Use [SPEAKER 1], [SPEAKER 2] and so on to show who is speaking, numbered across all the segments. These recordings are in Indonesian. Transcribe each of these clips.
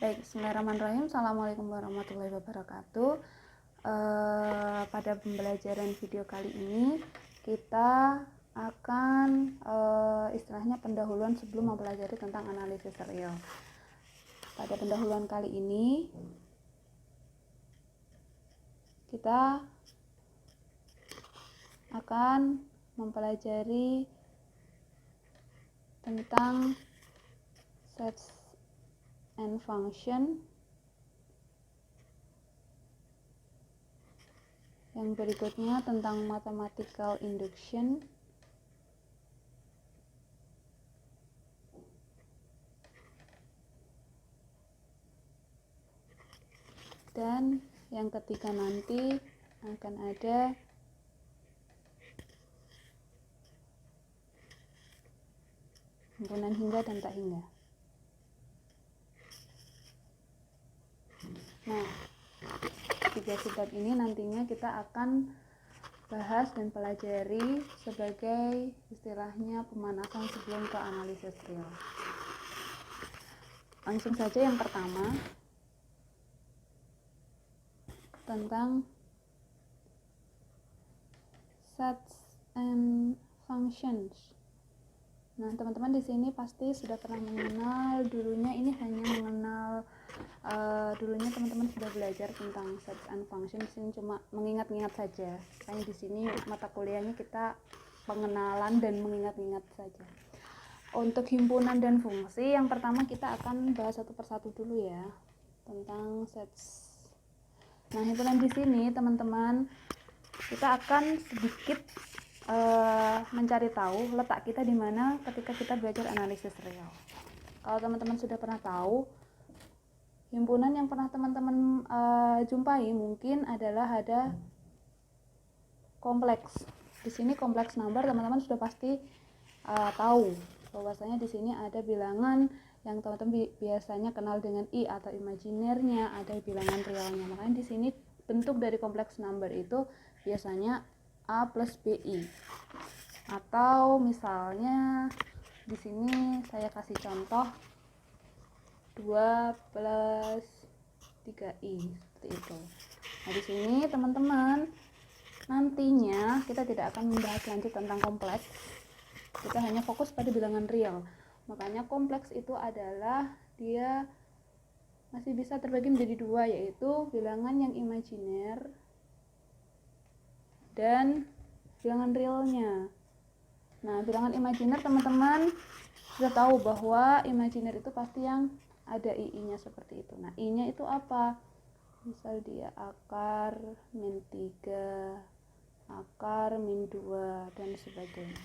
[SPEAKER 1] Baik, bismillahirrahmanirrahim. Assalamualaikum warahmatullahi wabarakatuh. Pada pembelajaran video kali ini kita akan istilahnya pendahuluan sebelum mempelajari tentang analisis real. Pada pendahuluan kali ini kita akan mempelajari tentang sets and function. Yang berikutnya tentang mathematical induction. Dan yang ketiga nanti akan ada himpunan hingga dan tak hingga. Nah, tiga sifat ini nantinya kita akan bahas dan pelajari sebagai istilahnya pemanasan sebelum ke analisis real. Langsung saja yang pertama tentang sets and functions. Nah, teman-teman di sini pasti sudah pernah mengenal, dulunya teman-teman sudah belajar tentang sets and functions. Ini cuma mengingat-ingat saja. Makanya di sini mata kuliahnya kita pengenalan dan mengingat-ingat saja. Untuk himpunan dan fungsi, yang pertama kita akan bahas satu persatu dulu ya tentang sets. Nah, himpunan di sini teman-teman kita akan sedikit mencari tahu letak kita di mana ketika kita belajar analisis real. Kalau teman-teman sudah pernah tahu, himpunan yang pernah teman-teman jumpai mungkin adalah ada kompleks. Di sini kompleks number teman-teman sudah pasti tahu bahwasanya di sini ada bilangan yang teman-teman biasanya kenal dengan i atau imajinernya, ada bilangan realnya. Makanya di sini bentuk dari kompleks number itu biasanya A plus BI, atau misalnya di sini saya kasih contoh 2 plus 3i seperti itu. Nah, di sini teman-teman nantinya kita tidak akan membahas lanjut tentang kompleks, kita hanya fokus pada bilangan real. Makanya kompleks itu adalah dia masih bisa terbagi menjadi dua, yaitu bilangan yang imajiner dan bilangan realnya. Nah, bilangan imajiner teman-teman sudah tahu bahwa imajiner itu pasti yang ada i-nya seperti itu. Nah, i-nya itu apa? Misal dia akar min 3, akar min 2 dan sebagainya.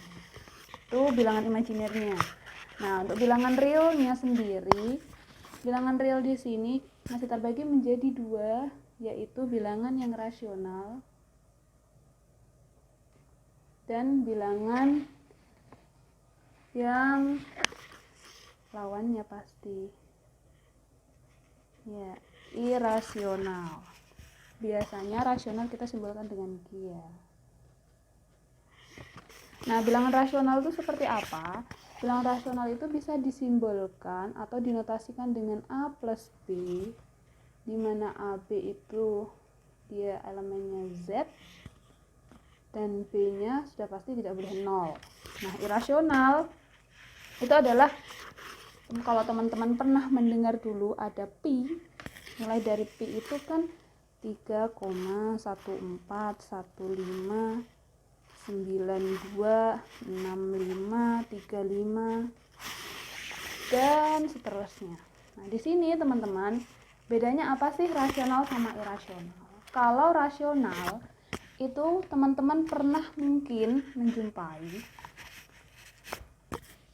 [SPEAKER 1] Itu bilangan imajinernya. Nah, untuk bilangan realnya sendiri, bilangan real di sini masih terbagi menjadi dua, yaitu bilangan yang rasional dan bilangan yang lawannya pasti ya irasional. Biasanya rasional kita simbolkan dengan gia. Nah, bilangan rasional itu seperti apa? Bilangan rasional itu bisa disimbolkan atau dinotasikan dengan A plus B, di mana AB itu dia elemennya Z dan B-nya sudah pasti tidak boleh 0. Nah, irasional itu adalah, kalau teman-teman pernah mendengar dulu ada pi, nilai dari pi itu kan 3,141595 35 dan seterusnya. Nah, di sini teman-teman bedanya apa sih rasional sama irasional? Kalau rasional itu teman-teman pernah mungkin menjumpai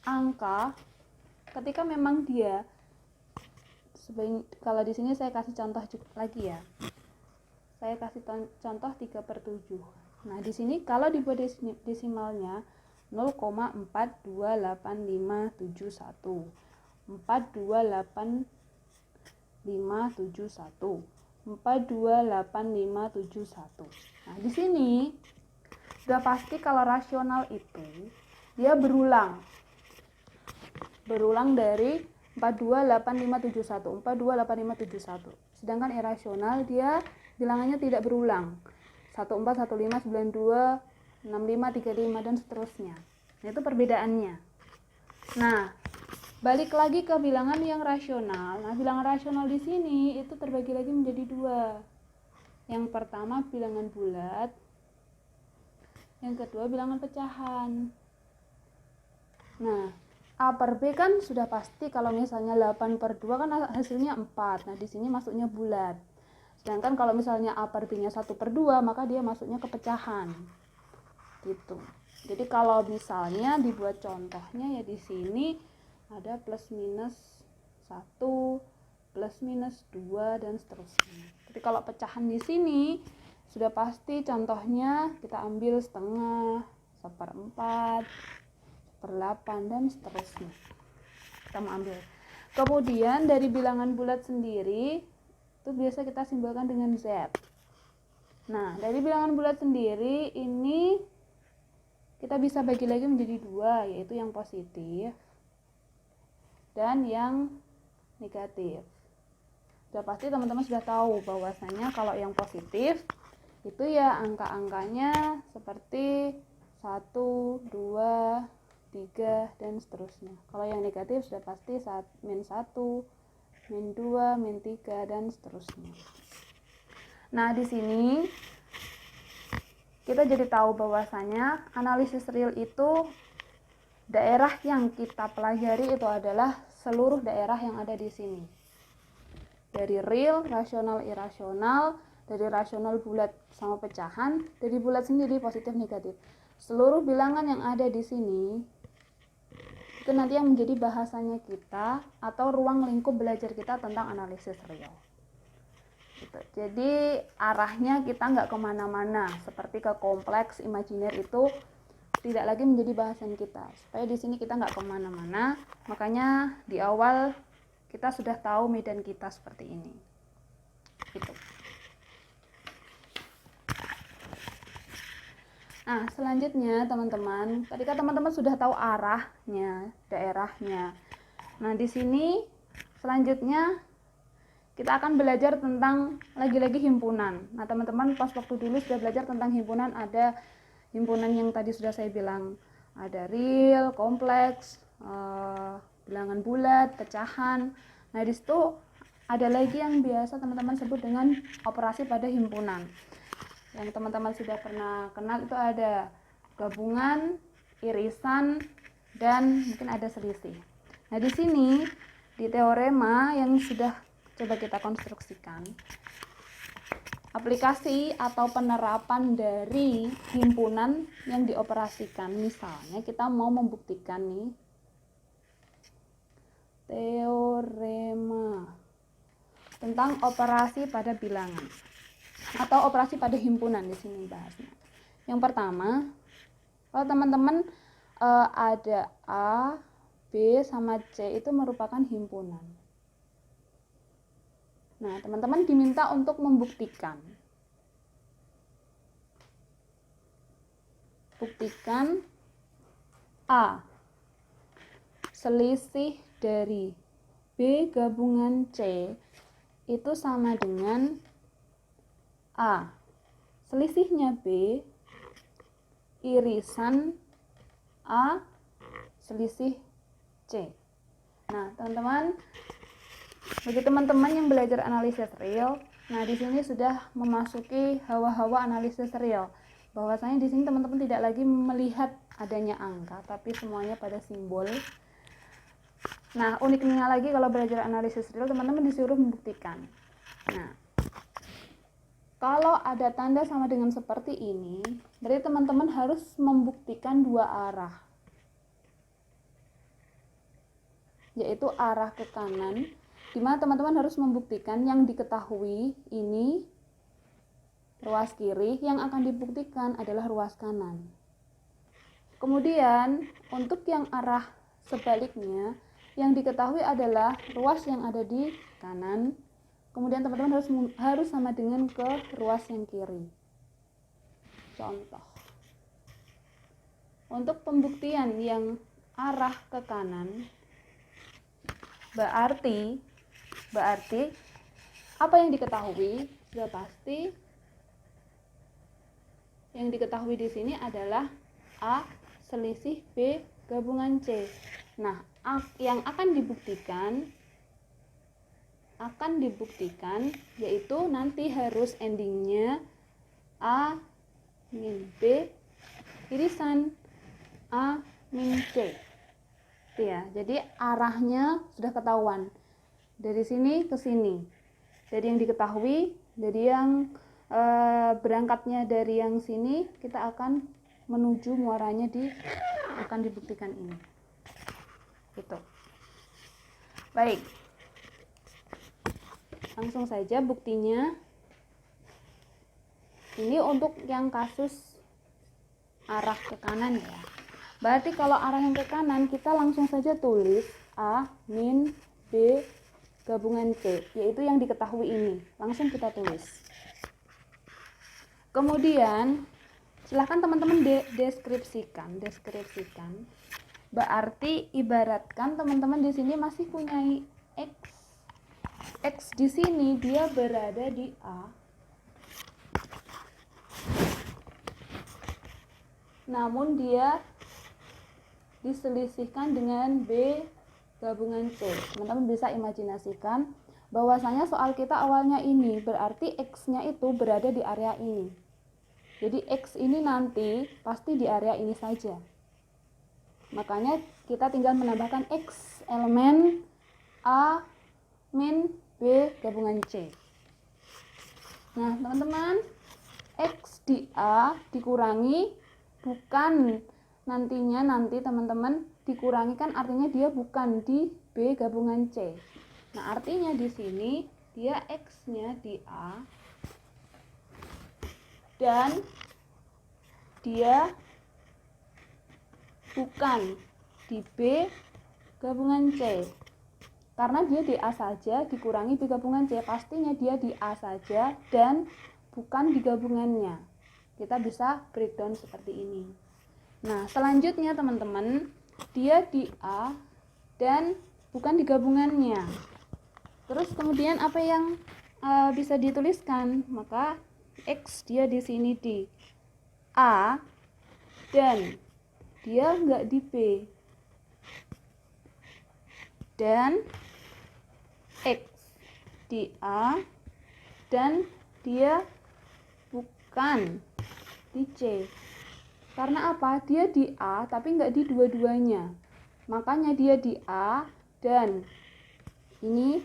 [SPEAKER 1] angka ketika memang dia kalau di sini saya kasih contoh lagi ya. Saya kasih contoh 3/7. Nah, di sini kalau dibuat desimalnya 0,428571. 4285571. 4285571. Nah, di sini sudah pasti kalau rasional itu dia berulang dari 428571, 428571. Sedangkan irasional dia bilangannya tidak berulang, 141592 6535 dan seterusnya. Nah, itu perbedaannya. Nah, balik lagi ke bilangan yang rasional. Nah, bilangan rasional di sini itu terbagi lagi menjadi dua. Yang pertama bilangan bulat, yang kedua bilangan pecahan. Nah, A per B kan sudah pasti kalau misalnya 8/2 kan hasilnya 4. Nah, di sini masuknya bulat. Sedangkan kalau misalnya A per B-nya 1/2, maka dia masuknya ke pecahan. Gitu. Jadi kalau misalnya dibuat contohnya ya di sini ada plus minus 1, plus minus 2 dan seterusnya. Tapi kalau pecahan di sini sudah pasti contohnya kita ambil setengah, 1/4, 1/8 dan seterusnya. Kita mau ambil. Kemudian dari bilangan bulat sendiri itu biasa kita simbolkan dengan Z. Nah, dari bilangan bulat sendiri ini kita bisa bagi lagi menjadi dua, yaitu yang positif dan yang negatif. Sudah pasti teman-teman sudah tahu bahwasanya kalau yang positif itu ya angka-angkanya seperti 1, 2, 3 dan seterusnya. Kalau yang negatif sudah pasti -1, -2, -3 dan seterusnya. Nah, di sini kita jadi tahu bahwasanya analisis real itu daerah yang kita pelajari itu adalah seluruh daerah yang ada di sini. Dari real, rasional, irasional, dari rasional bulat sama pecahan, dari bulat sendiri positif negatif. Seluruh bilangan yang ada di sini itu nanti yang menjadi bahasanya kita atau ruang lingkup belajar kita tentang analisis real. Gitu. Jadi arahnya kita nggak kemana-mana seperti ke kompleks imajiner itu tidak lagi menjadi bahasan kita. Supaya di sini kita nggak kemana-mana, makanya di awal kita sudah tahu medan kita seperti ini. Gitu. Nah, selanjutnya teman-teman, tadi kan teman-teman sudah tahu arahnya, daerahnya. Nah, di sini selanjutnya kita akan belajar tentang lagi-lagi himpunan. Nah, teman-teman pas waktu dulu sudah belajar tentang himpunan, ada himpunan yang tadi sudah saya bilang, ada real, kompleks, bilangan bulat, pecahan. Nah, di situ ada lagi yang biasa teman-teman sebut dengan operasi pada himpunan. Yang teman-teman sudah pernah kenal itu ada gabungan, irisan, dan mungkin ada selisih. Nah, di sini di teorema yang sudah coba kita konstruksikan, aplikasi atau penerapan dari himpunan yang dioperasikan. Misalnya kita mau membuktikan nih teorema tentang operasi pada bilangan atau operasi pada himpunan. Di sini bahasnya. Yang pertama, kalau teman-teman ada A, B sama C itu merupakan himpunan. Nah, teman-teman diminta untuk membuktikan. Buktikan A, selisih dari B gabungan C itu sama dengan A, selisihnya B, irisan A, selisih C. Nah, teman-teman, bagi teman-teman yang belajar analisis real, nah di sini sudah memasuki hawa-hawa analisis real. Bahwasanya di sini teman-teman tidak lagi melihat adanya angka, tapi semuanya pada simbol. Nah, uniknya lagi kalau belajar analisis real, teman-teman disuruh membuktikan. Nah, kalau ada tanda sama dengan seperti ini, berarti teman-teman harus membuktikan dua arah, yaitu arah ke kanan, di mana teman-teman harus membuktikan yang diketahui ini ruas kiri, yang akan dibuktikan adalah ruas kanan. Kemudian untuk yang arah sebaliknya, yang diketahui adalah ruas yang ada di kanan, kemudian teman-teman harus sama dengan ke ruas yang kiri. Contoh, untuk pembuktian yang arah ke kanan, Berarti apa yang diketahui? Sudah pasti yang diketahui di sini adalah A selisih B gabungan C. Nah, yang akan dibuktikan yaitu nanti harus endingnya A min B irisan A min C. Itu ya. Jadi arahnya sudah ketahuan. Dari sini ke sini. Dari yang diketahui, dari yang berangkatnya dari yang sini, kita akan menuju muaranya akan dibuktikan ini. Gitu. Baik. Langsung saja buktinya. Ini untuk yang kasus arah ke kanan ya. Berarti kalau arah yang ke kanan, kita langsung saja tulis A min B gabungan C, yaitu yang diketahui ini. Langsung kita tulis. Kemudian silahkan teman-teman deskripsikan. Berarti ibaratkan teman-teman di sini masih punya X. X di sini dia berada di A. Namun dia diselisihkan dengan B gabungan C. Teman-teman bisa imajinasikan bahwasanya soal kita awalnya ini, berarti X-nya itu berada di area ini. Jadi X ini nanti pasti di area ini saja. Makanya kita tinggal menambahkan X elemen A min B gabungan C. Nah, teman-teman, X di A dikurangi bukan nanti teman-teman dikurangi kan artinya dia bukan di B gabungan C. Nah, artinya di sini dia X-nya di A dan dia bukan di B gabungan C. Karena dia di A saja dikurangi B gabungan C, pastinya dia di A saja dan bukan di gabungannya. Kita bisa breakdown seperti ini. Nah, selanjutnya teman-teman, dia di A dan bukan di gabungannya. Terus kemudian apa yang bisa dituliskan? Maka X dia di sini di A dan dia enggak di B. Dan X di A dan dia bukan di C. Karena apa? Dia di A tapi enggak di dua-duanya. Makanya dia di A dan ini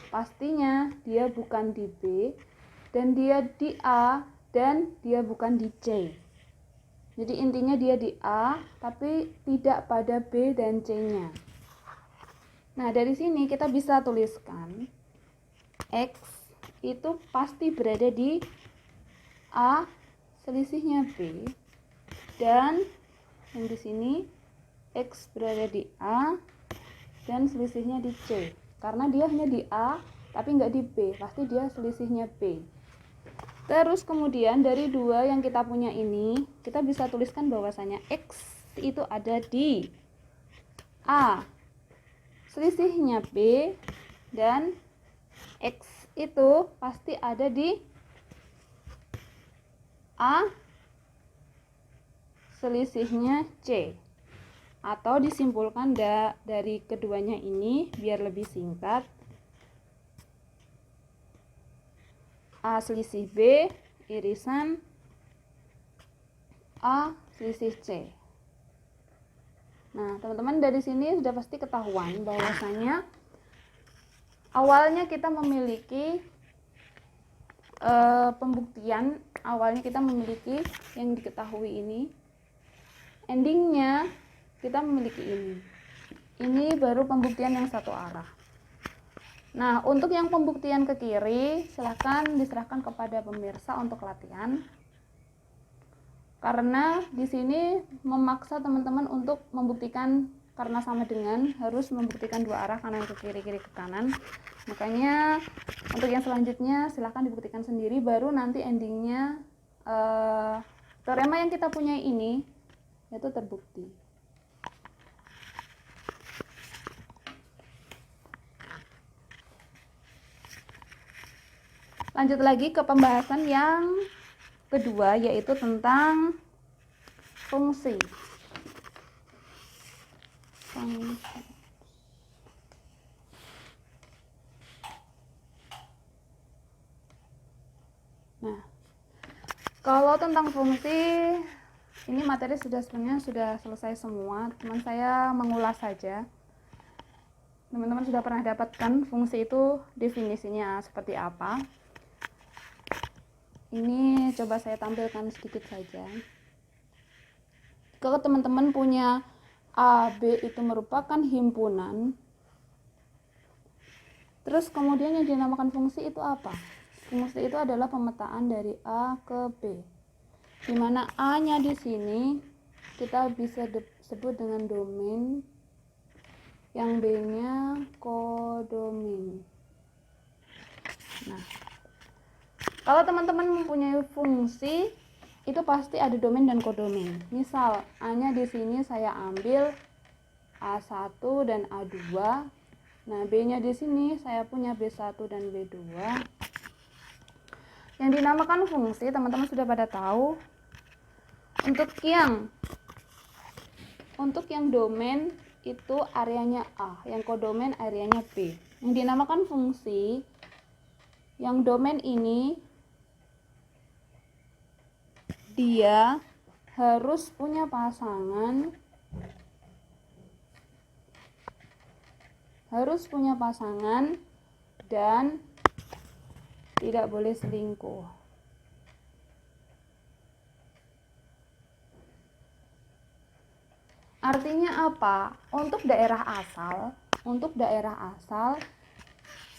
[SPEAKER 1] pastinya dia bukan di B dan dia di A dan dia bukan di C. Jadi intinya dia di A tapi tidak pada B dan C-nya. Nah, dari sini kita bisa tuliskan X itu pasti berada di A selisihnya B dan yang di sini X berada di A dan selisihnya di C. Karena dia hanya di A tapi nggak di B, pasti dia selisihnya B. Terus kemudian dari dua yang kita punya ini, kita bisa tuliskan bahwasanya X itu ada di A selisihnya B dan X itu pasti ada di A selisihnya C. Atau disimpulkan dari keduanya ini biar lebih singkat, A selisih B irisan A selisih C. Nah, teman-teman dari sini sudah pasti ketahuan bahwasanya awalnya kita memiliki pembuktian, awalnya kita memiliki yang diketahui ini, endingnya kita memiliki ini. Ini baru pembuktian yang satu arah. Nah, untuk yang pembuktian ke kiri, silahkan diserahkan kepada pemirsa untuk latihan. Karena di sini memaksa teman-teman untuk membuktikan karena sama dengan harus membuktikan dua arah, kanan ke kiri, kiri ke kanan. Makanya untuk yang selanjutnya silahkan dibuktikan sendiri, baru nanti endingnya teorema yang kita punya ini itu terbukti. Lanjut lagi ke pembahasan yang kedua, yaitu tentang fungsi. Nah, kalau tentang fungsi, ini materi sebenarnya sudah selesai semua, teman saya mengulas saja. Teman-teman sudah pernah dapatkan fungsi itu definisinya seperti apa. Ini coba saya tampilkan sedikit saja. Kalau teman-teman punya A, B itu merupakan himpunan, terus kemudian yang dinamakan fungsi itu apa? Fungsi itu adalah pemetaan dari A ke B, di mana A-nya di sini kita bisa sebut dengan domain, yang B-nya kodomain. Nah, kalau teman-teman mempunyai fungsi, itu pasti ada domain dan kodomain. Misal A-nya di sini saya ambil A1 dan A2. Nah, B-nya di sini saya punya B1 dan B2. Yang dinamakan fungsi, teman-teman sudah pada tahu. Untuk yang domain itu areanya A, yang kodomain areanya B. Yang dinamakan fungsi, yang domain ini dia harus punya pasangan, dan tidak boleh selingkuh. Artinya apa? Untuk daerah asal,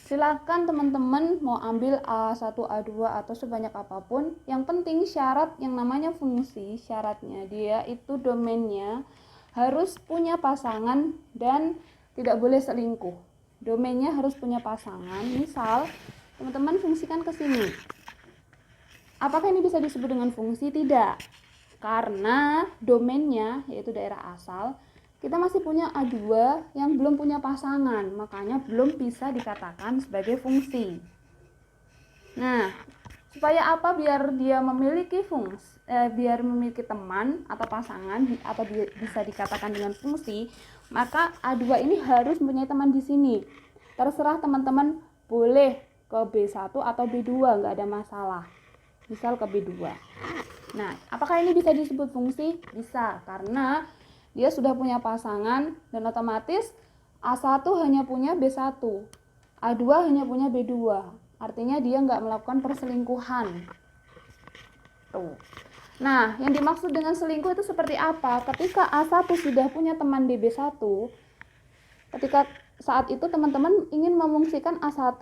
[SPEAKER 1] silakan teman-teman mau ambil A1, A2 atau sebanyak apapun. Yang penting syarat yang namanya fungsi, syaratnya dia itu domainnya harus punya pasangan dan tidak boleh selingkuh. Domainnya harus punya pasangan. Misal teman-teman fungsikan ke sini. Apakah ini bisa disebut dengan fungsi? Tidak. Karena domainnya yaitu daerah asal, kita masih punya A2 yang belum punya pasangan, makanya belum bisa dikatakan sebagai fungsi. Nah, supaya apa? Biar dia memiliki biar memiliki teman atau pasangan atau bisa dikatakan dengan fungsi, maka A2 ini harus mempunyai teman di sini. Terserah teman-teman boleh ke B1 atau B2, nggak ada masalah. Misal ke B2. Nah, apakah ini bisa disebut fungsi? Bisa, karena dia sudah punya pasangan dan otomatis A1 hanya punya B1, A2 hanya punya B2. Artinya dia nggak melakukan perselingkuhan. Tuh. Nah, yang dimaksud dengan selingkuh itu seperti apa? Ketika A1 sudah punya teman di B1, ketika saat itu teman-teman ingin memfungsikan A1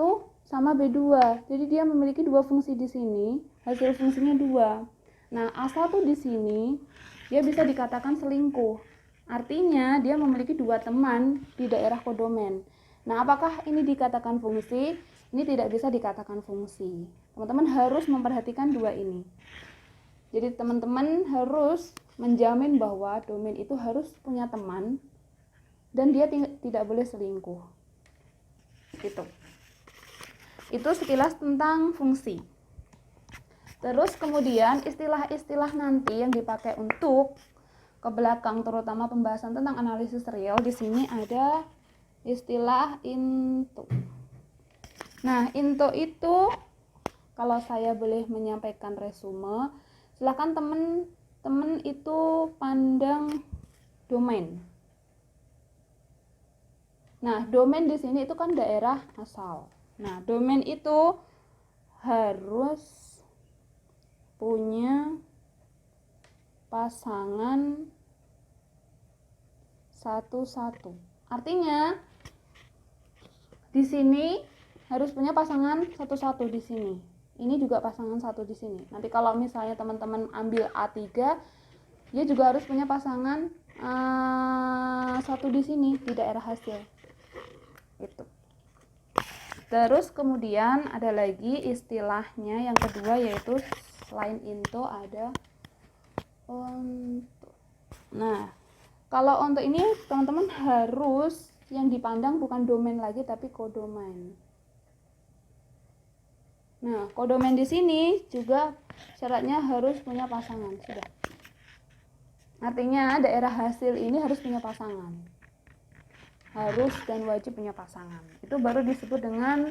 [SPEAKER 1] sama B2. Jadi dia memiliki dua fungsi di sini, hasil fungsinya 2. Nah, A1 di sini dia bisa dikatakan selingkuh. Artinya dia memiliki 2 teman di daerah kodomain. Nah, apakah ini dikatakan fungsi? Ini tidak bisa dikatakan fungsi. Teman-teman harus memperhatikan 2 ini. Jadi teman-teman harus menjamin bahwa domain itu harus punya teman dan dia tidak boleh selingkuh. Gitu. Itu sekilas tentang fungsi. Terus kemudian istilah-istilah nanti yang dipakai untuk ke belakang, terutama pembahasan tentang analisis real, di sini ada istilah INTO. Nah, INTO itu kalau saya boleh menyampaikan resume, silakan teman-teman itu pandang domain. Nah, domain di sini itu kan daerah asal. Nah, domain itu harus punya pasangan satu-satu. Artinya di sini harus punya pasangan satu-satu di sini. Ini juga pasangan satu di sini. Nanti kalau misalnya teman-teman ambil A3, dia juga harus punya pasangan satu di sini di daerah hasil. Itu. Terus kemudian ada lagi istilahnya yang kedua, yaitu selain INTO ada ONTO. Nah, kalau untuk ini teman-teman harus yang dipandang bukan domain lagi tapi kodomain. Nah, kodomen di sini juga syaratnya harus punya pasangan. Sudah. Artinya daerah hasil ini harus punya pasangan. Harus dan wajib punya pasangan. Itu baru disebut dengan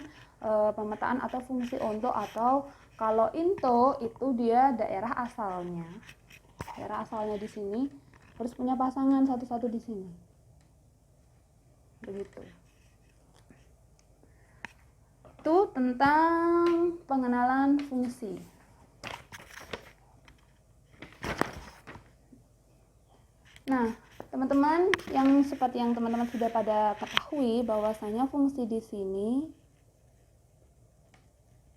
[SPEAKER 1] pemetaan atau fungsi onto, atau kalau into itu dia daerah asalnya. Daerah asalnya di sini harus punya pasangan satu-satu di sini. Begitu. Itu tentang pengenalan fungsi. Nah, teman-teman, yang seperti yang teman-teman sudah pada ketahui bahwasanya fungsi di sini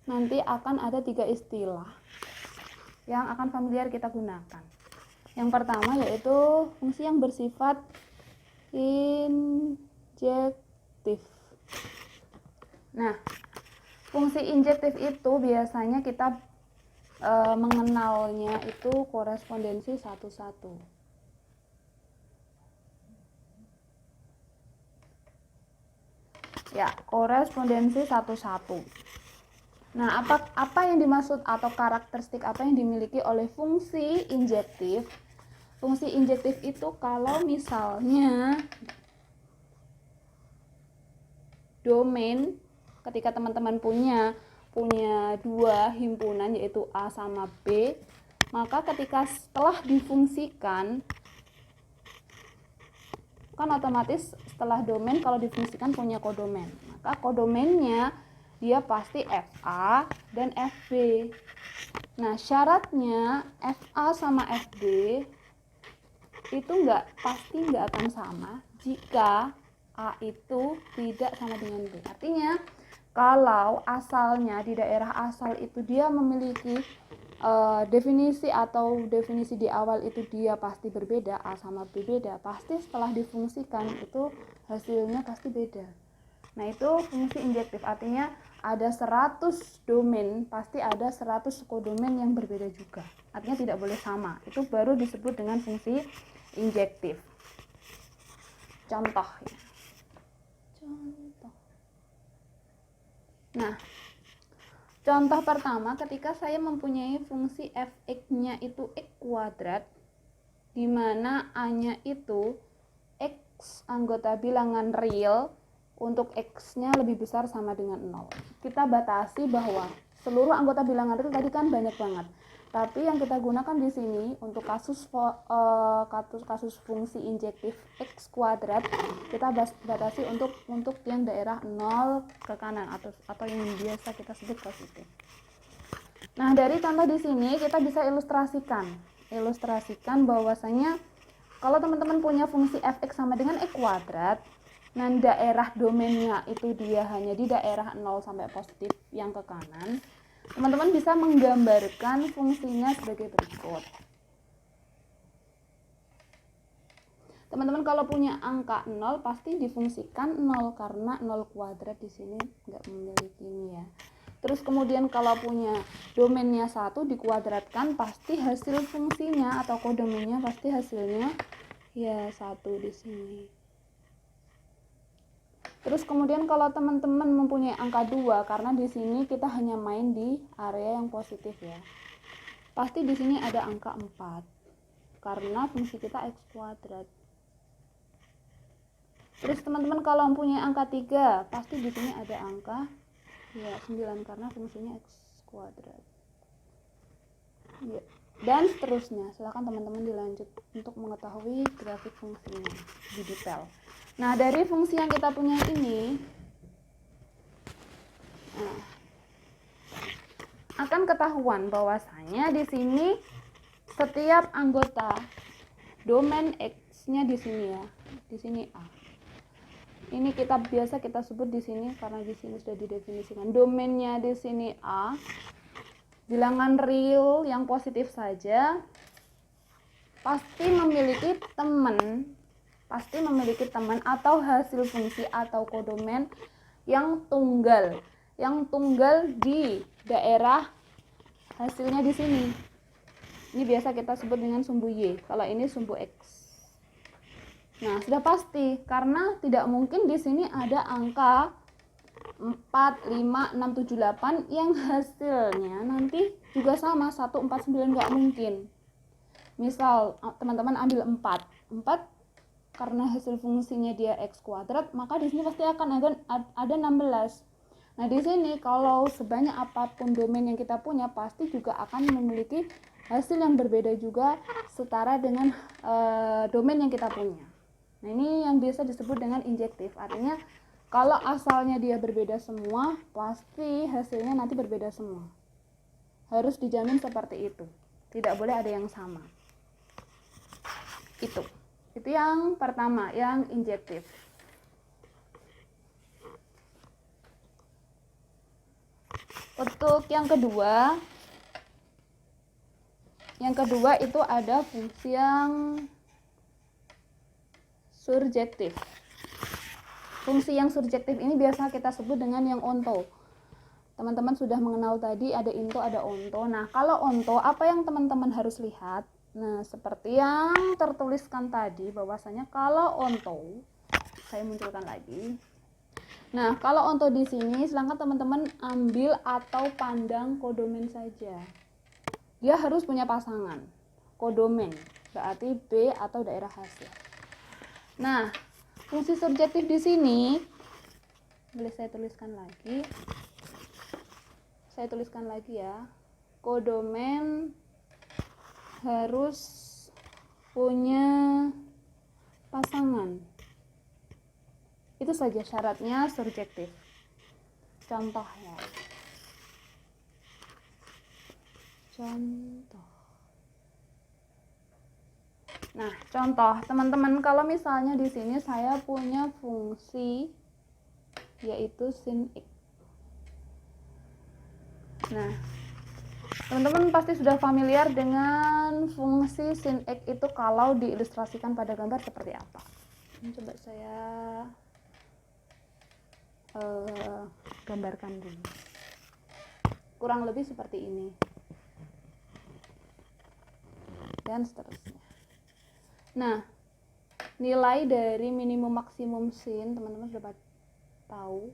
[SPEAKER 1] nanti akan ada 3 istilah yang akan familiar kita gunakan. Yang pertama yaitu fungsi yang bersifat injektif. Nah, fungsi injektif itu biasanya kita mengenalnya itu korespondensi satu-satu. Ya, korespondensi satu-satu. Nah, apa yang dimaksud atau karakteristik apa yang dimiliki oleh fungsi injektif? Fungsi injektif itu kalau misalnya domain, ketika teman-teman punya 2 himpunan yaitu A sama B, maka ketika setelah difungsikan kan otomatis setelah domain kalau difungsikan punya kodomen, maka kodomennya dia pasti FA dan FB. Nah, syaratnya FA sama FB itu pasti nggak akan sama jika A itu tidak sama dengan B. Artinya kalau asalnya di daerah asal itu dia memiliki definisi atau definisi di awal itu dia pasti berbeda, A sama B beda, pasti setelah difungsikan itu hasilnya pasti beda. Nah, itu fungsi injektif, artinya ada 100 domain, pasti ada 100 kodomen yang berbeda juga. Artinya tidak boleh sama. Itu baru disebut dengan fungsi injektif. Contoh ya. Nah, contoh pertama ketika saya mempunyai fungsi fx-nya itu x kuadrat, di mana A-nya itu x anggota bilangan real, untuk x-nya lebih besar sama dengan 0. Kita batasi bahwa seluruh anggota bilangan real tadi kan banyak banget. Tapi yang kita gunakan di sini untuk kasus fungsi injektif x kuadrat, kita batasi untuk yang daerah 0 ke kanan atau yang biasa kita sebut positif. Nah, dari contoh di sini kita bisa ilustrasikan bahwasanya kalau teman-teman punya fungsi fx sama dengan x kuadrat, nah daerah domainnya itu dia hanya di daerah 0 sampai positif yang ke kanan, teman-teman bisa menggambarkan fungsinya sebagai berikut. Teman-teman kalau punya angka 0 pasti difungsikan 0 karena 0 kuadrat di sini nggak memiliki ini ya. Terus kemudian kalau punya domainnya 1 dikuadratkan, pasti hasil fungsinya atau kodomennya pasti hasilnya ya 1 di sini. Terus kemudian kalau teman-teman mempunyai angka 2, karena di sini kita hanya main di area yang positif ya. Pasti di sini ada angka 4 karena fungsi kita x kuadrat. Terus teman-teman kalau mempunyai angka 3, pasti di sini ada angka ya 9 karena fungsinya x kuadrat. Ya. Dan seterusnya. Silakan teman-teman dilanjut untuk mengetahui grafik fungsinya di detail. Nah, dari fungsi yang kita punya ini akan ketahuan bahwasanya di sini setiap anggota domain x-nya di sini ya, di sini A. Ini biasa kita sebut di sini karena di sini sudah didefinisikan. Domainnya di sini A, bilangan real yang positif saja, pasti memiliki teman atau hasil fungsi atau kodomen yang tunggal di daerah hasilnya di sini. Ini biasa kita sebut dengan sumbu Y, kalau ini sumbu X. Nah, sudah pasti karena tidak mungkin di sini ada angka 4, 5, 6, 7, 8 yang hasilnya nanti juga sama 1, 4, 9, nggak mungkin. Misal teman-teman ambil 4 karena hasil fungsinya dia x kuadrat, maka di sini pasti akan ada 16. Nah, di sini kalau sebanyak apapun domain yang kita punya pasti juga akan memiliki hasil yang berbeda juga setara dengan domain yang kita punya. Nah, ini yang biasa disebut dengan injektif. Artinya kalau asalnya dia berbeda semua, pasti hasilnya nanti berbeda semua. Harus dijamin seperti itu. Tidak boleh ada yang sama. Itu yang pertama, yang injektif. Untuk yang kedua itu ada fungsi yang surjektif. Fungsi yang surjektif ini biasa kita sebut dengan yang onto. Teman-teman sudah mengenal tadi ada into, ada onto. Nah, kalau onto, apa yang teman-teman harus lihat? Nah, seperti yang tertuliskan tadi, bahwasanya kalau onto, saya munculkan lagi. Nah, kalau onto di sini, silakan teman-teman ambil atau pandang kodomen saja. Dia harus punya pasangan. Kodomen, berarti B atau daerah hasil. Nah, fungsi subjektif di sini boleh saya tuliskan lagi. Saya tuliskan lagi ya. Kodomen harus punya pasangan. Itu saja syaratnya subjektif. Contoh ya. Contoh. Nah, contoh teman-teman, kalau misalnya di sini saya punya fungsi yaitu sin X. Nah, teman-teman pasti sudah familiar dengan fungsi sin X itu kalau diilustrasikan pada gambar seperti apa. Ini coba saya gambarkan dulu. Kurang lebih seperti ini. Dan seterusnya. Nah, nilai dari minimum maksimum sin teman-teman sudah tahu.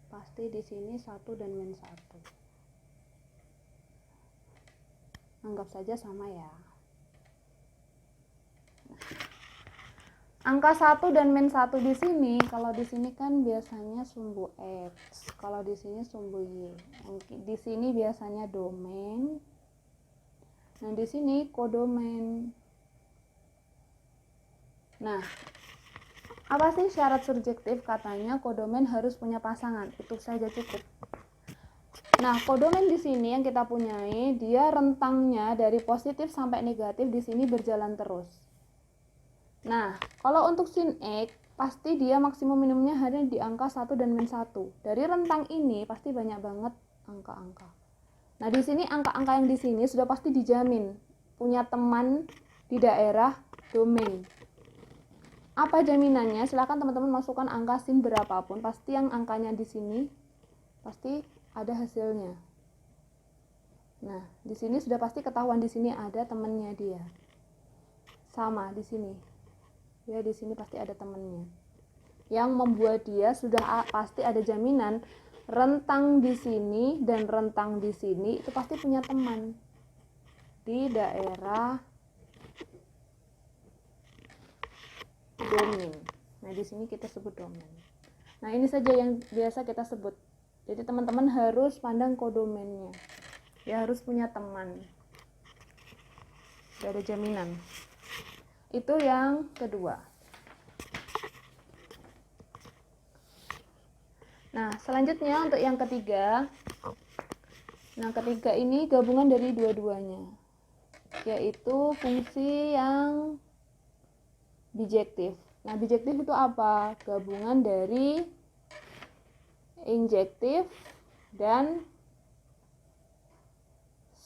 [SPEAKER 1] Pasti di sini 1 dan min 1. Anggap saja sama ya. Nah, angka 1 dan min 1 di sini, kalau di sini kan biasanya sumbu X, kalau di sini sumbu Y. Di sini biasanya domain. Nah, di sini kodomen. Nah, apa sih syarat subjektif? Katanya kodomen harus punya pasangan. Itu saja cukup. Nah, kodomen di sini yang kita punyai, dia rentangnya dari positif sampai negatif di sini berjalan terus. Nah, kalau untuk sin X, pasti dia maksimum minimumnya ada di angka 1 dan min 1. Dari rentang ini pasti banyak banget angka-angka. Nah, di sini angka-angka yang di sini sudah pasti dijamin punya teman di daerah domain. Apa jaminannya? Silakan teman-teman masukkan angka sin berapapun, pasti yang angkanya di sini pasti ada hasilnya. Nah, di sini sudah pasti ketahuan di sini ada temannya dia. Sama di sini. Ya, di sini pasti ada temannya. Yang membuat dia sudah pasti ada jaminan rentang di sini dan rentang di sini itu pasti punya teman di daerah domain. Nah, di sini kita sebut domain. Nah, ini saja yang biasa kita sebut. Jadi teman-teman harus pandang kodomennya. Ya, harus punya teman. Tidak ada jaminan. Itu yang kedua. Nah, selanjutnya untuk yang ketiga. Nah, ketiga ini gabungan dari dua-duanya. Yaitu fungsi yang bijektif. Nah, bijektif itu apa? Gabungan dari injektif dan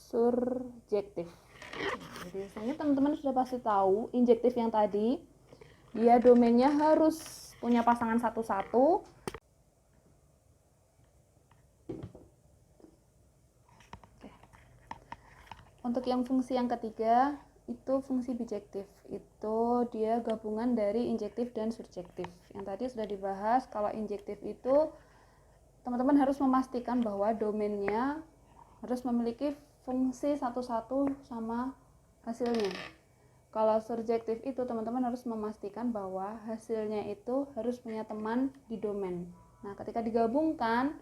[SPEAKER 1] surjektif. Nah, jadi misalnya teman-teman sudah pasti tahu injektif yang tadi dia domainnya harus punya pasangan satu-satu. Oke. Untuk yang fungsi yang ketiga itu fungsi bijektif, itu dia gabungan dari injektif dan surjektif. Yang tadi sudah dibahas, kalau injektif itu teman-teman harus memastikan bahwa domainnya harus memiliki fungsi satu-satu sama hasilnya. Kalau surjektif itu teman-teman harus memastikan bahwa hasilnya itu harus punya teman di domain. Nah, ketika digabungkan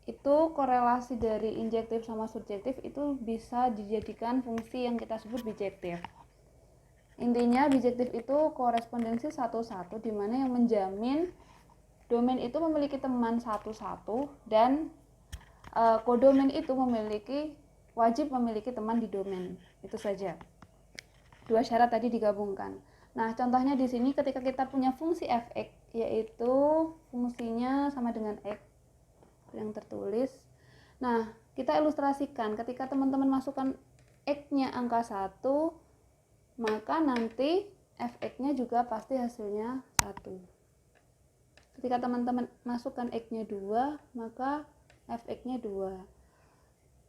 [SPEAKER 1] itu korelasi dari injektif sama surjektif itu bisa dijadikan fungsi yang kita sebut bijektif. Intinya bijektif itu korespondensi satu-satu, di mana yang menjamin domain itu memiliki teman satu-satu dan kodomain itu wajib memiliki teman di domain. Itu saja. Dua syarat tadi digabungkan. Nah, contohnya di sini ketika kita punya fungsi fx, yaitu fungsinya sama dengan x yang tertulis. Nah, kita ilustrasikan ketika teman-teman masukkan x-nya angka 1, maka nanti fx-nya juga pasti hasilnya 1. Ketika teman-teman masukkan x-nya 2, maka fx-nya 2.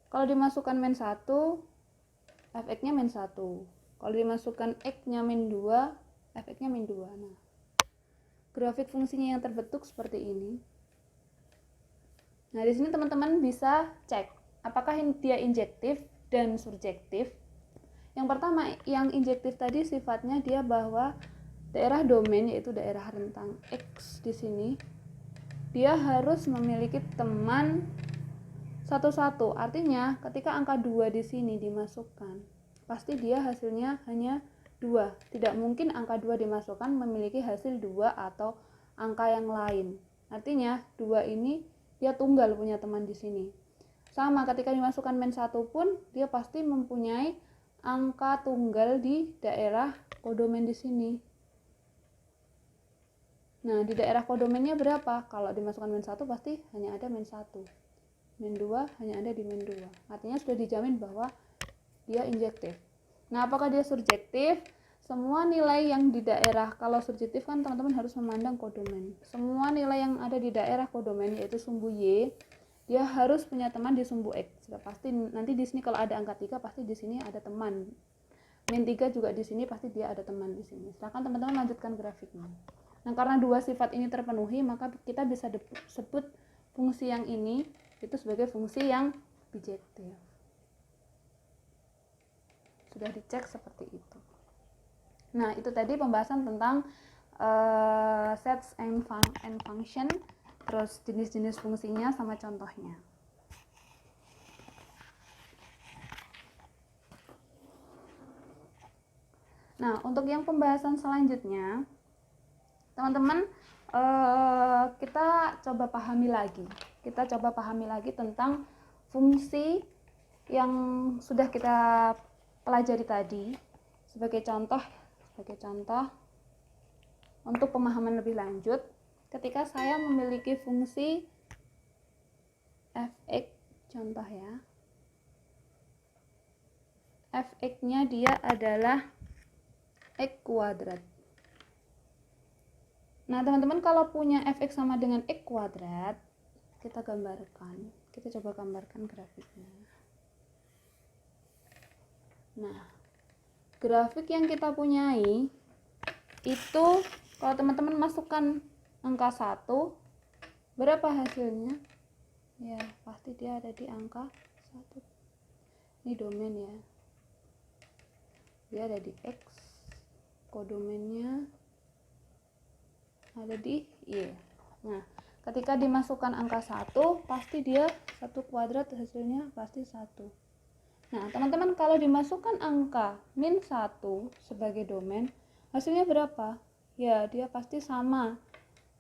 [SPEAKER 1] Kalau dimasukkan min 1, fx-nya min 1. Kalau dimasukkan x-nya min 2, fx-nya min 2. Nah, grafik fungsinya yang terbentuk seperti ini. Nah, di sini teman-teman bisa cek apakah dia injektif dan surjektif. Yang pertama, yang injektif tadi sifatnya dia bahwa daerah domain, yaitu daerah rentang X di sini, dia harus memiliki teman satu-satu. Artinya ketika angka 2 di sini dimasukkan, pasti dia hasilnya hanya 2. Tidak mungkin angka 2 dimasukkan memiliki hasil 2 atau angka yang lain. Artinya 2 ini dia tunggal punya teman di sini. Sama ketika dimasukkan min 1 pun dia pasti mempunyai angka tunggal di daerah kodomain di sini. Nah, di daerah kodomainnya berapa? Kalau dimasukkan min 1 pasti hanya ada min 1. Min 2 hanya ada di min 2. Artinya sudah dijamin bahwa dia injektif. Nah, apakah dia surjektif? Semua nilai yang di daerah, kalau surjektif kan teman-teman harus memandang kodomain. Semua nilai yang ada di daerah kodomain, yaitu sumbu Y, dia harus punya teman di sumbu X. Sudah pasti nanti di sini kalau ada angka 3 pasti di sini ada teman. Min 3 juga di sini pasti dia ada teman di sini. Silakan teman-teman lanjutkan grafiknya. Nah, karena dua sifat ini terpenuhi, maka kita bisa sebut fungsi yang ini itu sebagai fungsi yang bijektif. Sudah dicek seperti itu. Nah, itu tadi pembahasan tentang sets and function, terus jenis-jenis fungsinya sama contohnya. Nah, untuk yang pembahasan selanjutnya, teman-teman, kita coba pahami lagi tentang fungsi yang sudah kita pelajari tadi sebagai contoh untuk pemahaman lebih lanjut. Ketika saya memiliki fungsi fx, contoh ya, fx-nya dia adalah x kuadrat. Nah, teman-teman, kalau punya fx sama dengan x kuadrat, kita coba gambarkan grafiknya. Nah, grafik yang kita punyai itu kalau teman-teman masukkan angka 1, berapa hasilnya? Ya, pasti dia ada di angka 1. Ini domain ya. Dia ada di X, kodomainnya ada di Y. Nah, ketika dimasukkan angka 1, pasti dia 1 kuadrat, hasilnya pasti 1. Nah, teman-teman, kalau dimasukkan angka min 1 sebagai domain, hasilnya berapa? Ya, dia pasti sama.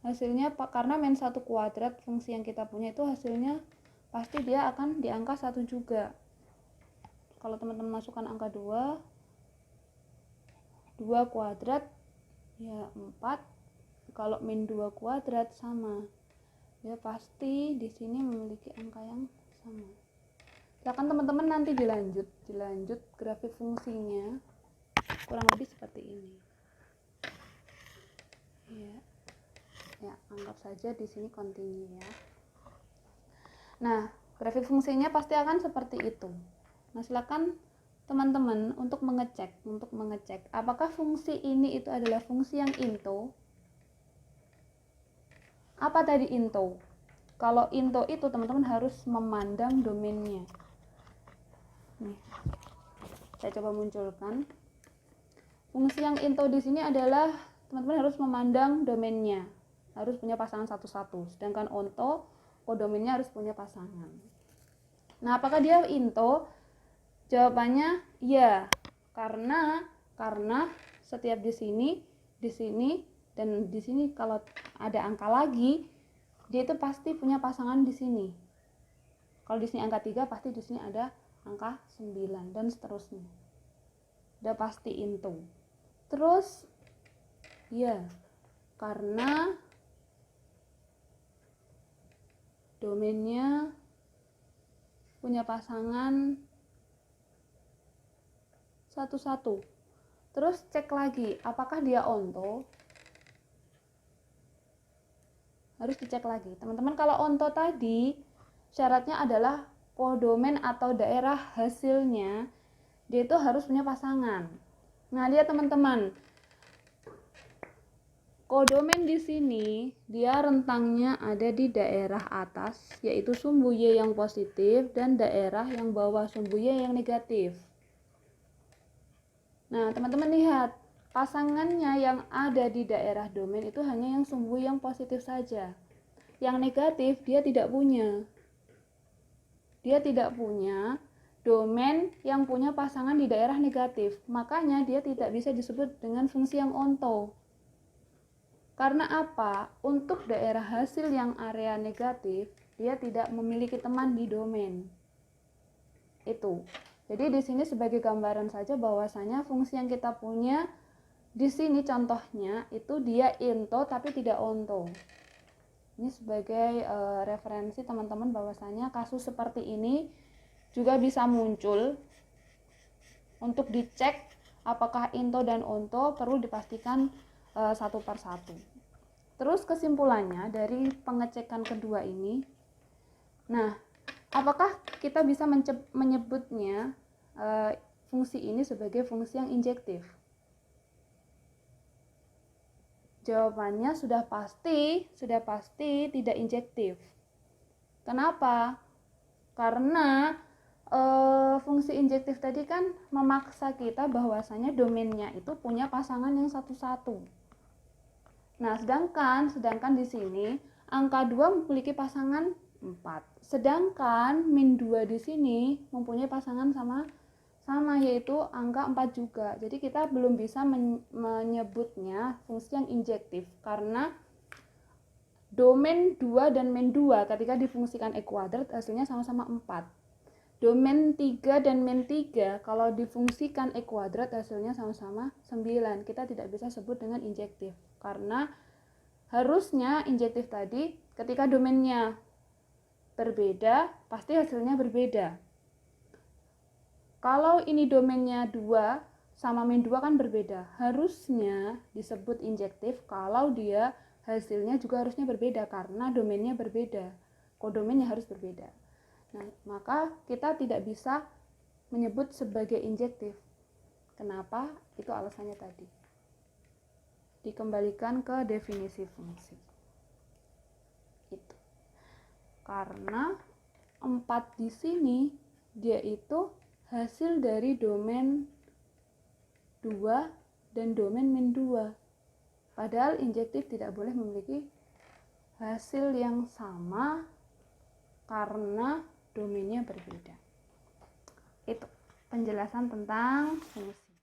[SPEAKER 1] Hasilnya karena min 1 kuadrat fungsi yang kita punya itu hasilnya pasti dia akan di angka 1 juga. Kalau teman-teman masukkan angka 2 kuadrat ya 4. Kalau min 2 kuadrat sama. Dia pasti di sini memiliki angka yang sama. Silakan teman-teman nanti dilanjut grafik fungsinya kurang lebih seperti ini. Ya, anggap saja di sini continue ya. Nah, grafik fungsinya pasti akan seperti itu. Nah, silakan teman-teman untuk mengecek apakah fungsi ini itu adalah fungsi yang into. Apa tadi into? Kalau into itu teman-teman harus memandang domainnya. Nih, saya coba munculkan. Fungsi yang into di sini adalah teman-teman harus memandang domainnya, harus punya pasangan satu-satu. Sedangkan onto, kodomainnya harus punya pasangan. Nah, apakah dia into? Jawabannya ya, karena setiap di sini, dan di sini kalau ada angka lagi, dia itu pasti punya pasangan di sini. Kalau di sini angka 3, pasti di sini ada angka 9 dan seterusnya. Udah pasti into. Terus ya, karena domainnya punya pasangan satu-satu. Terus cek lagi, apakah dia onto? Harus dicek lagi. Teman-teman, kalau onto tadi syaratnya adalah kodomain atau daerah hasilnya dia itu harus punya pasangan. Nah, lihat teman-teman. Kodomain di sini dia rentangnya ada di daerah atas, yaitu sumbu Y yang positif, dan daerah yang bawah sumbu Y yang negatif. Nah, teman-teman lihat, pasangannya yang ada di daerah domain itu hanya yang sumbu yang positif saja. Yang negatif dia tidak punya. Dia tidak punya domain yang punya pasangan di daerah negatif. Makanya dia tidak bisa disebut dengan fungsi yang onto. Karena apa? Untuk daerah hasil yang area negatif, dia tidak memiliki teman di domain. Itu. Jadi di sini sebagai gambaran saja bahwasanya fungsi yang kita punya di sini contohnya itu dia into tapi tidak onto. Ini sebagai referensi teman-teman bahwasanya kasus seperti ini juga bisa muncul. Untuk dicek apakah into dan onto perlu dipastikan satu per satu. Terus kesimpulannya dari pengecekan kedua ini, nah, apakah kita bisa menyebutnya fungsi ini sebagai fungsi yang injektif? Jawabannya sudah pasti tidak injektif. Kenapa? Karena fungsi injektif tadi kan memaksa kita bahwasanya domainnya itu punya pasangan yang satu-satu. Nah, sedangkan di sini angka 2 memiliki pasangan 4. Sedangkan min 2 di sini mempunyai pasangan sama yaitu angka 4 juga. Jadi kita belum bisa menyebutnya fungsi yang injektif karena domain 2 dan min 2 ketika difungsikan E kuadrat hasilnya sama-sama 4. Domain 3 dan min 3 kalau difungsikan E kuadrat hasilnya sama-sama 9. Kita tidak bisa sebut dengan injektif karena harusnya injektif tadi ketika domainnya berbeda pasti hasilnya berbeda. Kalau ini domainnya 2 sama min 2 kan berbeda. Harusnya disebut injektif kalau dia hasilnya juga harusnya berbeda karena domainnya berbeda. Kodomainnya harus berbeda. Nah, maka kita tidak bisa menyebut sebagai injektif. Kenapa? Itu alasannya tadi. Dikembalikan ke definisi fungsi. Itu. Karena 4 di sini dia itu hasil dari domain 2 dan domain min 2. Padahal injektif tidak boleh memiliki hasil yang sama karena domainnya berbeda. Itu penjelasan tentang fungsi.